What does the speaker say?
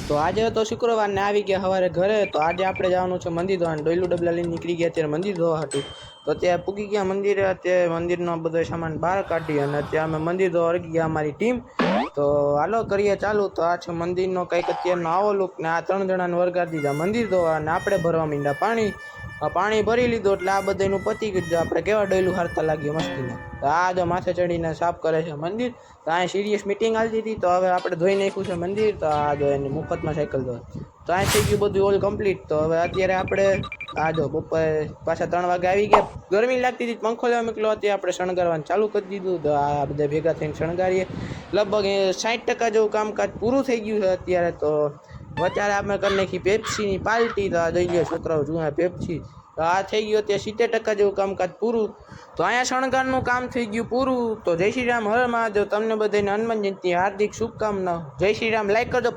તો આજે તો શુક્રવારને આવી ગયા સવારે ઘરે. તો આજે આપણે જવાનું છે મંદિર ધોવા. ડોયલું ડબલા લઈને નીકળી ગયા અત્યારે મંદિર ધોવા હતું. તો ત્યાં પૂગી ગયા મંદિરે. અત્યારે મંદિરનો બધો સામાન બહાર કાઢી અને ત્યાં અમે મંદિર ધોવા વળગી ગયા અમારી ટીમ. તો હાલો કરીએ ચાલુ. તો આ છે મંદિરનો કંઈક અત્યારનો આવો લુક ને આ 3 જણાને વરગાડી દીધા મંદિર ધોવા અને આપણે ભરવા માંડ્યા પાણી. પાણી ભરી લીધું એટલે આ બધાનું પતી ગયું. આપણે કેવા ડોયલું હારતા લાગ્યું મસ્તીને. તો આ જો માથે ચડીને સાફ કરે છે મંદિર. તો અહીં સિરિયસ મિટિંગ હાલતી હતી. તો હવે આપણે ધોઈ નાખ્યું છે મંદિર. તો આ જો એની મુફતમાં સાયકલ ધોવા. તો અહીં થઈ ગયું બધું ઓલ કમ્પ્લીટ. તો હવે અત્યારે આપણે આ જો બપોરે પાછા 3 વાગે આવી ગયા. ગરમી લાગતી હતી, પંખો લેવા મોકલો. અત્યારે આપણે શણગારવાનું ચાલુ કરી દીધું. તો આ બધા ભેગા થઈને શણગારીએ. લગભગ 60% જેવું કામકાજ પૂરું થઈ ગયું છે અત્યારે. તો અત્યારે આપણે કરી નાખી પેપ્સીની પાર્ટી. તો આ જોઈ લો છોકરાઓ જુએ પેપ્સી. તો આ થઈ ગયું અત્યારે 70% જેવું કામકાજ પૂરું. તો અહીંયા શણગારનું કામ થઈ ગયું પૂરું. તો જય શ્રી રામ, હર મહાદેવ. તમને બધાને હનુમાન જયંતીની હાર્દિક શુભકામનાઓ. જય શ્રી રામ. લાઈક કરજો.